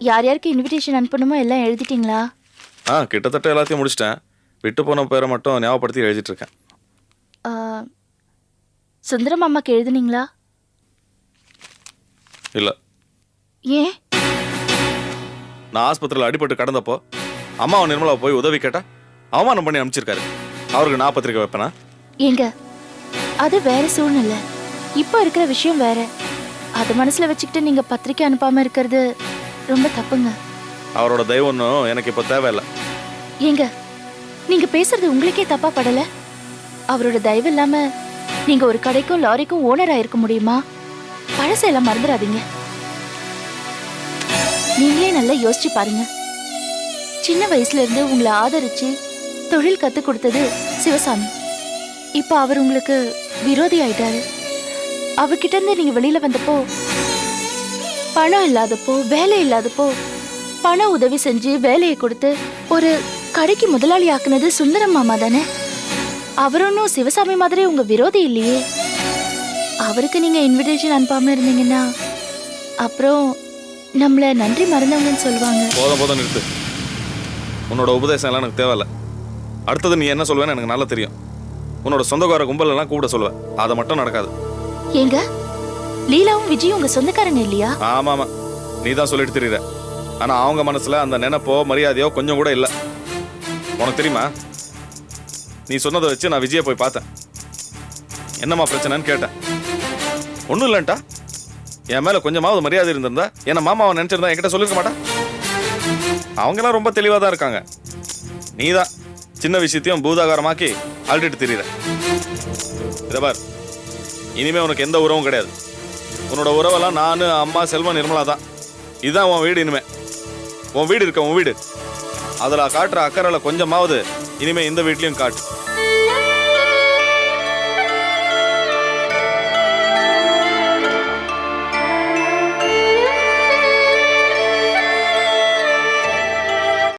யார் யாருக்கு இன்விடேஷன் அனுப்பணுமோ எல்லாம் எழுதிட்டீங்களா? கிட்டத்தட்ட எல்லாத்தையும் முடிச்சிட்டேன். விட்டு போன பேரை மட்டும் ஞாபகப்படுத்தி எழுதிட்டு இருக்கேன். சுந்தரம் அம்மாக்கு எழுதுனீங்களா? இல்ல. ஏன்? நான் ஆஸ்பத்திரியில் அடிபட்டு கடந்தப்போ அம்மாவை நிர்மலா போய் உதவி கேட்டா அவமானம் பண்ணி அனுப்பிச்சிருக்காரு. அவருக்கு நான் பத்திரிக்கை வைப்பேனா? ஏங்க, அது வேற சூழ்நிலை. இப்போ இருக்கிற விஷயம் வேற. அது மனசுல வச்சுக்கிட்டு நீங்க பத்திரிக்கை அனுப்பாம இருக்கிறது ரொம்ப தப்புங்க. அவரோட தெய்வம் ஒன்றும் எனக்கு இப்போ தேவையில்லை. ஏங்க, நீங்க பேசுறது உங்களுக்கே தப்பா படல? அவரோட தயவு இல்லாம நீங்க ஒரு கடைக்கும் லாரிக்கும் ஓனர் ஆயிருக்க முடியுமா? பழசெல்லாம் மறந்துடாதீங்க. நீங்களே நல்லா யோசிச்சு பாருங்க. சின்ன வயசுல இருந்து உங்களை ஆதரிச்சு தொழில் கத்து கொடுத்தது சிவசாமி. இப்ப அவர் உங்களுக்கு விரோதி ஆயிட்டாரு. அவர்கிட்ட இருந்து நீங்க வெளியில வந்தப்போ, பணம் இல்லாதப்போ, வேலை இல்லாதப்போ பண உதவி செஞ்சு வேலையை கொடுத்து ஒரு கடைக்கு முதலாளி ஆக்குனது சுந்தரம் மாமா தானே. அவர் ஒன்னும் சிவசாமி மாதிரி உங்க விரோதி இல்லையே. அவருக்கு நீங்க இன்விடேஷன் அனுப்பாம இருந்தீங்கன்னா அப்புறம் நம்மள நன்றி மறந்தவங்கன்னு சொல்லுவாங்க. போதும் நிறுத்து. உன்னோட உபதேசம் எல்லாம் எனக்கு தேவையில்ல. அடுத்தது நீ என்ன சொல்வேன்னு எனக்கு நல்லா தெரியும். உன்னோட சொந்தக்கார கும்பல் எல்லாம் கூட சொல்லுவேன். அதை மட்டும் நடக்காது. ஏங்க, லீலாவும் விஜயும் உங்க சொந்தக்காரங்க இல்லையா? ஆமா, நீ தான் சொல்லிட்டு தெரியுற. ஆனா அவங்க மனசுல அந்த நினைப்போ மரியாதையோ கொஞ்சம் கூட இல்லை. உனக்கு தெரியுமா, நீ சொன்னதை வச்சு நான் விஜயை போய் பார்த்தேன். என்னம்மா பிரச்சனைன்னு கேட்டேன். ஒன்றும் இல்லைன்ட்டா. என் மேல கொஞ்சமாவது மரியாதை இருந்திருந்தா என்ன மாமாவை நினைச்சிருந்தா என்கிட்ட சொல்லிருக்க மாட்டா. அவங்கெல்லாம் ரொம்ப தெளிவாக தான் இருக்காங்க. நீ தான் சின்ன விஷயத்தையும் பூதாகாரமாக்கி அழுட்டு தெரியுற. இதை பார், இனிமே உனக்கு எந்த உறவும் கிடையாது. உன்னோட உறவெல்லாம் நான், அம்மா, செல்வம், நிர்மலா தான். இதுதான் உன் வீடு. இனிமே உன் வீடு இருக்க, உன் வீடு. அதில் காட்டுற அக்கறையில் கொஞ்சமாவது இனிமே இந்த வீட்லையும் காட்டு.